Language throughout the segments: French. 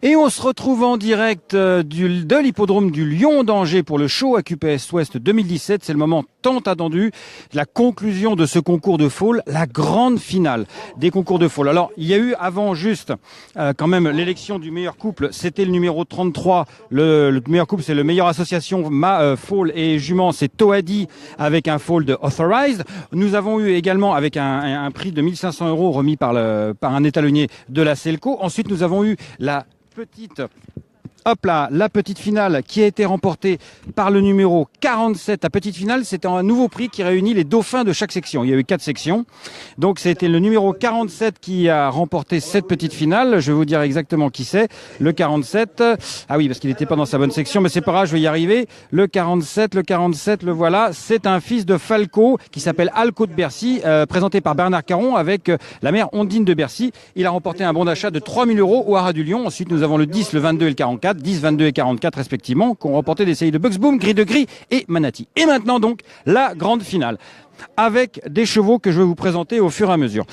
Et on se retrouve en direct de l'hippodrome du Lion d'Angers pour le show AQPS Ouest 2017. C'est le moment tant attendu, la conclusion de ce concours de foal, la grande finale des concours de foal. Alors, il y a eu avant juste quand même l'élection du meilleur couple, c'était le numéro 33. Le meilleur couple, c'est le meilleur association foal et jument, c'est Toadi avec un foal de Authorized. Nous avons eu également avec un prix de 1500 € remis par un étalonnier de la Selco. Ensuite, nous avons eu la petite finale qui a été remportée par le numéro 47. La petite finale, c'était un nouveau prix qui réunit les dauphins de chaque section. Il y a eu 4 sections. Donc, c'était le numéro 47 qui a remporté cette petite finale. Je vais vous dire exactement qui c'est. Le 47. Ah oui, parce qu'il n'était pas dans sa bonne section, mais c'est pas grave, je vais y arriver. Le 47, le voilà. C'est un fils de Falco qui s'appelle Alco de Bercy, présenté par Bernard Caron avec la mère Ondine de Bercy. Il a remporté un bon d'achat de 3000 € au Haras du Lion. Ensuite, nous avons le 10, le 22 et le 44. 10, 22 et 44 respectivement, qui ont remporté des séries de Bugs Boom, Gris de Gris et Manati. Et maintenant donc, la grande finale, avec des chevaux que je vais vous présenter au fur et à mesure.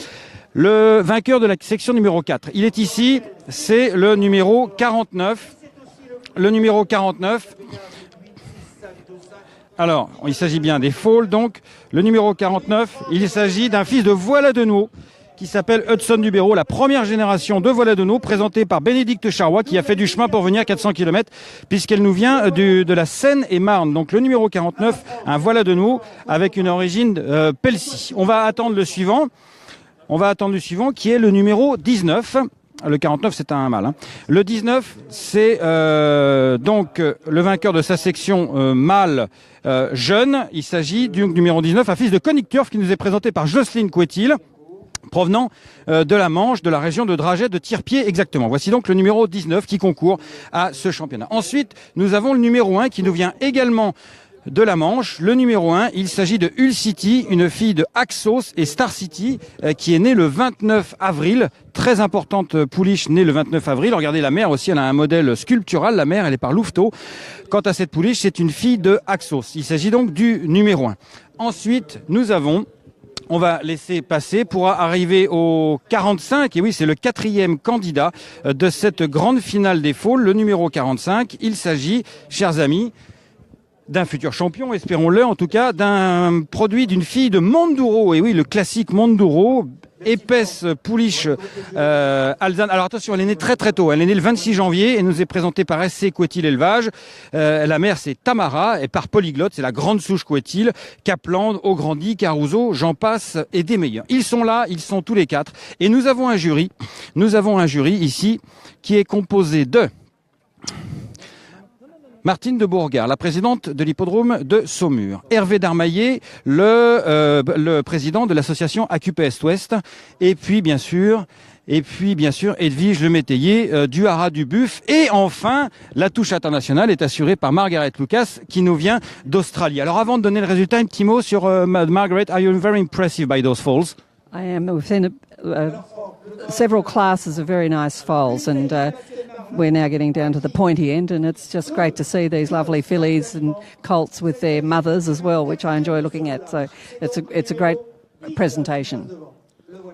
Le vainqueur de la section numéro 4, il est ici, c'est le numéro 49. Le numéro 49. Alors, il s'agit bien des foals, donc. Le numéro 49, il s'agit d'un fils de Voilà de Nouveau, qui s'appelle Hudson Dubéraud, la première génération de Voilà de Nouveau, présentée par Bénédicte Charrois, qui a fait du chemin pour venir 400 km, puisqu'elle nous vient de la Seine-et-Marne. Donc le numéro 49, un Voilà de Nouveau, avec une origine Pelsi. On va attendre le suivant. Qui est le numéro 19. Le 49, c'est un mâle. Le 19, c'est donc le vainqueur de sa section mâle jeune. Il s'agit du numéro 19, un fils de Conic Turf, qui nous est présenté par Jocelyne Couetil, provenant de la Manche, de la région de Draget, de Tirpied exactement. Voici donc le numéro 19 qui concourt à ce championnat. Ensuite, nous avons le numéro 1 qui nous vient également de la Manche. Le numéro 1, il s'agit de Hull City, une fille de Axos et Star City, qui est née le 29 avril. Très importante pouliche née le 29 avril. Regardez la mère aussi, elle a un modèle sculptural. La mère, elle est par Louveteau. Quant à cette pouliche, c'est une fille de Axos. Il s'agit donc du numéro 1. Ensuite, on va laisser passer pour arriver au 45. Et oui, c'est le 4e candidat de cette grande finale des foals, le numéro 45. Il s'agit, chers amis, d'un futur champion, espérons-le, en tout cas, d'un produit d'une fille de Monduro. Et oui, le classique Monduro, épaisse pouliche alezane. Alors attention, elle est née très très tôt. Elle est née le 26 janvier et nous est présentée par SC Couetil Élevage. La mère, c'est Tamara, et par Polyglotte, c'est la grande souche Couetil, Capland, Ograndi, Caruso, j'en passe, et des meilleurs. Ils sont là, ils sont tous les 4. Et nous avons un jury ici qui est composé de Martine de Bourgard, la présidente de l'hippodrome de Saumur. Hervé Darmaillet, le président de l'association AQPS Ouest. Et puis, bien sûr, Edwige Le Métayer du Haras du Buff. Et enfin, la touche internationale est assurée par Margaret Lucas, qui nous vient d'Australie. Alors, avant de donner le résultat, un petit mot sur Margaret. Are you very impressive by those foals? I am. We've seen several classes of very nice foals, and we're now getting down to the pointy end, and it's just great to see these lovely fillies and colts with their mothers as well, which I enjoy looking at. So it's a great presentation.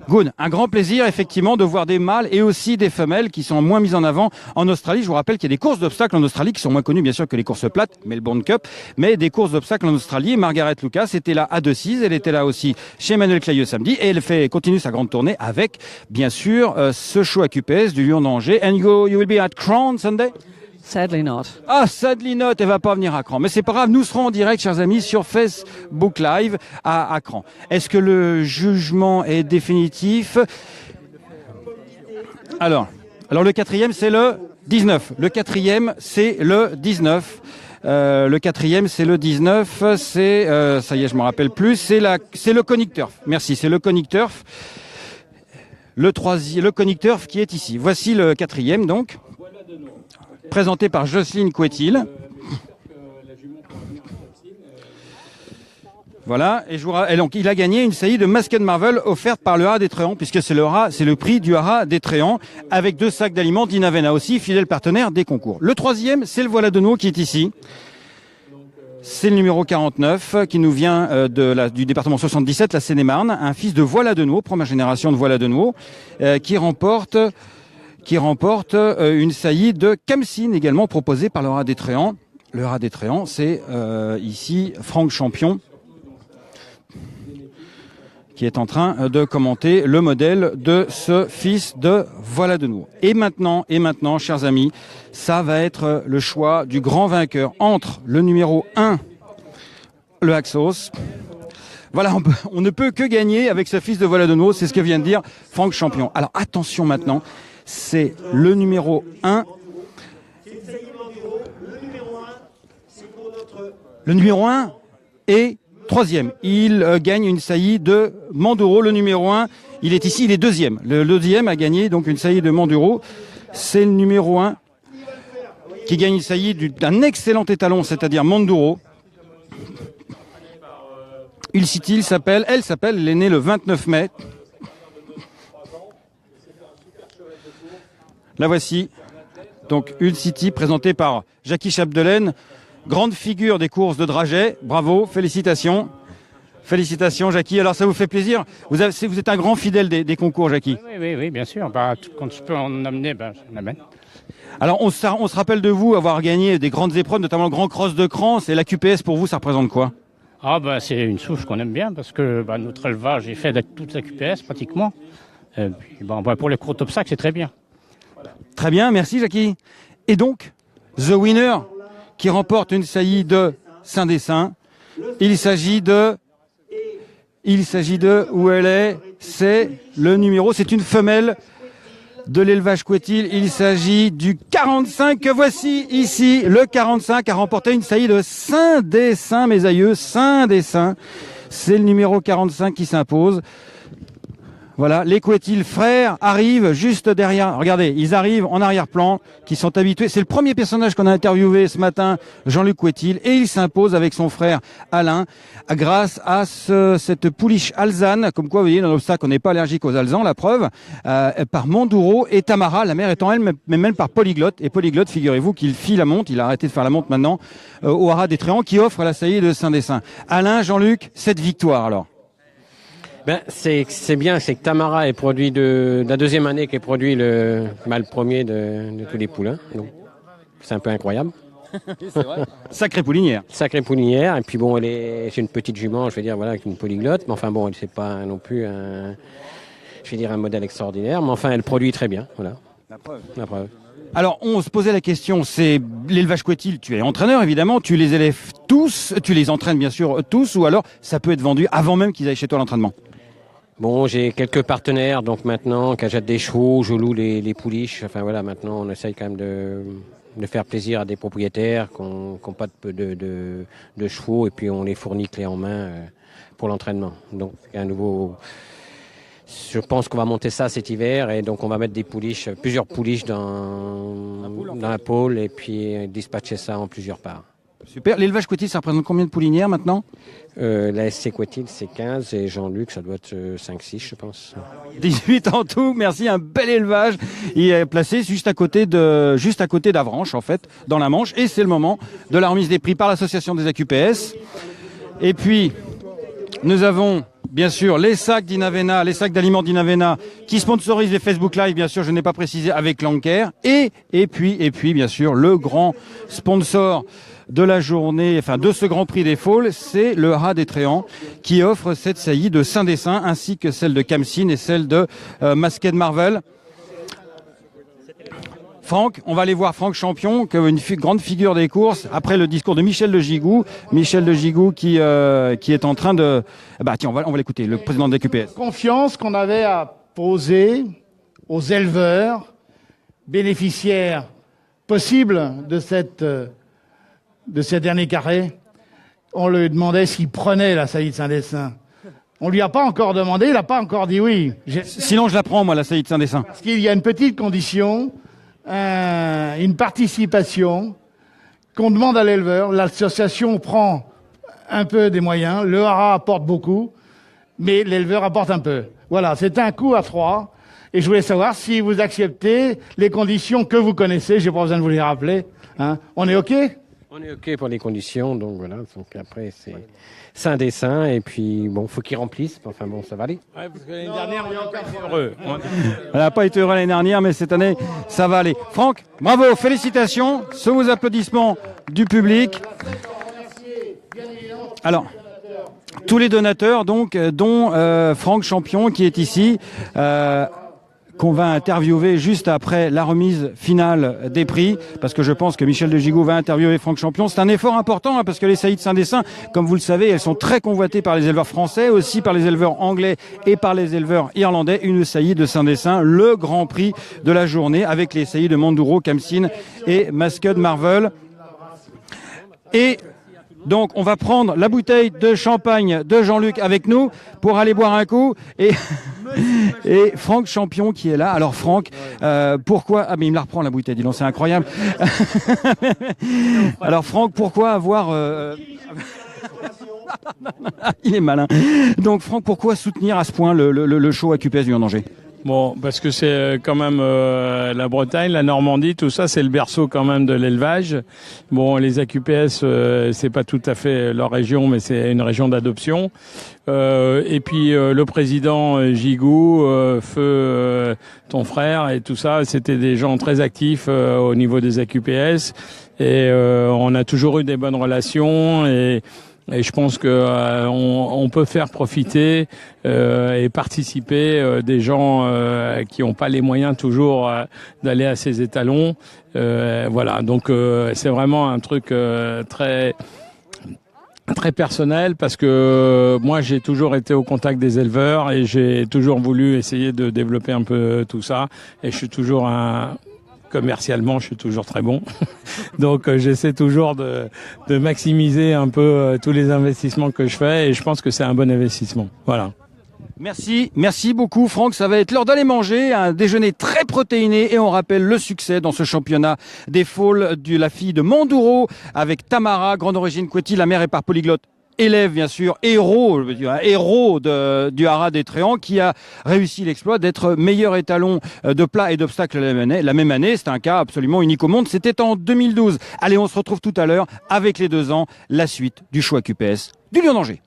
Good. Un grand plaisir, effectivement, de voir des mâles et aussi des femelles qui sont moins mises en avant en Australie. Je vous rappelle qu'il y a des courses d'obstacles en Australie qui sont moins connues, bien sûr, que les courses plates, Melbourne Cup, mais des courses d'obstacles en Australie. Margaret Lucas était là à Decize. Elle était là aussi chez Emmanuel Clayeux samedi, et elle continue sa grande tournée avec, bien sûr, ce show AQPS du Lion d'Angers. And you will be at Cran Sunday? Sadly not. Ah, sadly not, elle va pas venir à Cran. Mais c'est pas grave, nous serons en direct, chers amis, sur Facebook Live à Cran. Est-ce que le jugement est définitif? Alors le 4e, c'est le 19. Le 4e, c'est le 19. Le 4e, c'est le 19. C'est, ça y est, je me rappelle plus. C'est le Conic Turf. Merci, c'est le Conic Turf. Le Conic Turf qui est ici. Voici le 4e, donc. Présenté par Jocelyne Couetil. Voilà, et donc il a gagné une série de Masked Marvel offerte par le Haras des Tréants, puisque c'est le prix du Haras des Tréants, avec 2 sacs d'aliments d'Inavena aussi, fidèle partenaire des concours. Le 3e, c'est le Voilà de Nouveau qui est ici. C'est le numéro 49 qui nous vient du département 77, la Seine-et-Marne, un fils de Voilà de Nouveau, première génération de Voilà de Nouveau, qui remporte qui remporte une saillie de Kamsin, également proposée par le Rat des Tréants. Le Rat des Tréants, c'est ici Franck Champion, qui est en train de commenter le modèle de ce fils de Voilà de nous. Et maintenant, chers amis, ça va être le choix du grand vainqueur entre le numéro 1, le Axos. Voilà, on ne peut que gagner avec ce fils de Voilà de nous, c'est ce que vient de dire Franck Champion. Alors attention maintenant, c'est le numéro 1. Le numéro 1 est troisième. Il gagne une saillie de Manduro. Le numéro 1, il est ici, il est deuxième. Le deuxième a gagné donc une saillie de Manduro. C'est le numéro 1 qui gagne une saillie d'un excellent étalon, c'est-à-dire Manduro. Ulcity, elle est née le 29 mai. La voici. Donc Ulcity, présentée par Jackie Chapdelaine. Grande figure des courses de dragées. Bravo, félicitations. Félicitations, Jackie. Alors, ça vous fait plaisir. Vous êtes un grand fidèle des concours, Jackie. Oui, bien sûr. Bah, quand je peux en amener, j'en amène. Alors, on se rappelle de vous avoir gagné des grandes épreuves, notamment le Grand Cross de Crans. Et la QPS, pour vous, ça représente quoi? C'est une souche qu'on aime bien parce que notre élevage est fait de toute la QPS, pratiquement. Et puis, pour les courtes obstacles, c'est très bien. Très bien, merci, Jackie. Et donc, The Winner, qui remporte une saillie de Saint-Dessin. Il s'agit de où elle est, c'est le numéro, c'est une femelle de l'élevage Couetil. Il s'agit du 45 que voici ici. Le 45 a remporté une saillie de Saint-Dessin, mes aïeux, Saint-Dessin. C'est le numéro 45 qui s'impose. Voilà, les Couetil frères arrivent juste derrière. Regardez, ils arrivent en arrière-plan, qui sont habitués. C'est le premier personnage qu'on a interviewé ce matin, Jean-Luc Couetil, et il s'impose avec son frère Alain, grâce à cette pouliche alzane. Comme quoi, vous voyez, dans l'obstacle, on n'est pas allergique aux alzans, la preuve, par Manduro et Tamara, la mère étant elle, mais même par Polyglotte. Et Polyglotte, figurez-vous qu'il fit la monte, il a arrêté de faire la monte maintenant, au Haras des Tréants, qui offre la saillie de Saint-Dessin. Alain, Jean-Luc, cette victoire alors. C'est bien, c'est que Tamara est produit de la deuxième année qui est produit le mâle premier de tous les poulains. Donc, c'est un peu incroyable. C'est vrai. Sacrée poulinière. Sacrée poulinière. Et puis bon, c'est une petite jument, je vais dire, voilà, avec une polyglotte. Mais enfin bon, c'est pas non plus un modèle extraordinaire. Mais enfin, elle produit très bien. Voilà. La preuve. La preuve. Alors, on se posait la question, c'est l'élevage Couetil, tu es entraîneur évidemment, tu les élèves tous, tu les entraînes bien sûr tous, ou alors ça peut être vendu avant même qu'ils aillent chez toi à l'entraînement. Bon, j'ai quelques partenaires, donc maintenant, qui achètent des chevaux, je loue les pouliches. Enfin voilà, maintenant, on essaye quand même de faire plaisir à des propriétaires qui n'ont pas de chevaux, et puis on les fournit clé en main pour l'entraînement. Donc, je pense qu'on va monter ça cet hiver, et donc on va mettre plusieurs pouliches dans la pôle, et puis dispatcher ça en plusieurs parts. Super. L'élevage Couetil, ça représente combien de poulinières maintenant? La SC Couetil, c'est 15, et Jean-Luc, ça doit être 5-6, je pense. 18 en tout, merci, un bel élevage. Il est placé juste à côté d'Avranches, en fait, dans la Manche, et c'est le moment de la remise des prix par l'association des AQPS. Et puis, nous avons, bien sûr, les sacs d'Inavena, les sacs d'aliments d'Inavena, qui sponsorisent les Facebook Live, bien sûr, je n'ai pas précisé, avec Lanker. Et puis, bien sûr, le grand sponsor de la journée, enfin de ce Grand Prix des Faules, c'est le Rat des Tréants qui offre cette saillie de Saint-Dessin ainsi que celle de Kamsin et celle de Masked Marvel. Franck, on va aller voir Franck Champion, une grande figure des courses, après le discours de Michel de Gigou. Michel de Gigou qui est en train de... tiens, on va l'écouter, le président de la QPS. Confiance qu'on avait à poser aux éleveurs, bénéficiaires possibles de ces derniers carrés. On lui demandait s'il prenait la saillie de Saint-Dessin. On lui a pas encore demandé, il n'a pas encore dit oui. Sinon, je la prends, moi, la saillie de Saint-Dessin. Parce qu'il y a une petite condition, une participation qu'on demande à l'éleveur. L'association prend un peu des moyens, le haras apporte beaucoup, mais l'éleveur apporte un peu. Voilà, c'est un coup à 3. Et je voulais savoir si vous acceptez les conditions que vous connaissez, j'ai pas besoin de vous les rappeler. Hein. On est OK ? On est OK pour les conditions, donc voilà. Donc après, c'est un dessin, et puis bon, faut qu'ils remplissent. Enfin bon, ça va aller. Ouais, parce que l'année dernière, on n'a pas été heureux. Elle n'a pas été heureux l'année dernière, mais cette année, ça va aller. Franck, bravo, félicitations, sous vos applaudissements du public. Alors, tous les donateurs, donc, dont Franck Champion, qui est ici, qu'on va interviewer juste après la remise finale des prix, parce que je pense que Michel de Gigoux va interviewer Franck Champion. C'est un effort important, parce que les saillies de Saint-Dessin, comme vous le savez, elles sont très convoitées par les éleveurs français, aussi par les éleveurs anglais et par les éleveurs irlandais. Une saillie de Saint-Dessin, le grand prix de la journée, avec les saillies de Manduro, Kamsin et Masked Marvel. Et donc, on va prendre la bouteille de champagne de Jean-Luc avec nous pour aller boire un coup. Et Franck Champion qui est là. Alors, Franck, pourquoi... Ah, mais il me la reprend, la bouteille, dis donc, c'est incroyable. Alors, Franck, pourquoi avoir... Il est malin. Donc, Franck, pourquoi soutenir à ce point le show AQPS du Danger? Bon, parce que c'est quand même la Bretagne, la Normandie, tout ça, c'est le berceau quand même de l'élevage. Bon, les AQPS, c'est pas tout à fait leur région, mais c'est une région d'adoption. Et puis le président Gigoux, Feu, ton frère et tout ça, c'était des gens très actifs au niveau des AQPS. Et on a toujours eu des bonnes relations et je pense que on peut faire profiter et participer des gens qui n'ont pas les moyens toujours d'aller à ces étalons. Voilà, donc c'est vraiment un truc très personnel, parce que moi j'ai toujours été au contact des éleveurs et j'ai toujours voulu essayer de développer un peu tout ça. Et je suis toujours commercialement, je suis toujours très bon. Donc, j'essaie toujours de maximiser un peu tous les investissements que je fais, et je pense que c'est un bon investissement. Voilà. Merci beaucoup Franck. Ça va être l'heure d'aller manger un déjeuner très protéiné, et on rappelle le succès dans ce championnat des foals de la fille de Manduro avec Tamara, grande origine Couety. La mère est par polyglotte. Élève, bien sûr, héros du haras des Tréants, qui a réussi l'exploit d'être meilleur étalon de plat et d'obstacles la même année. C'est un cas absolument unique au monde. C'était en 2012. Allez, on se retrouve tout à l'heure avec les 2 ans, la suite du show AQPS du Lion d'Angers.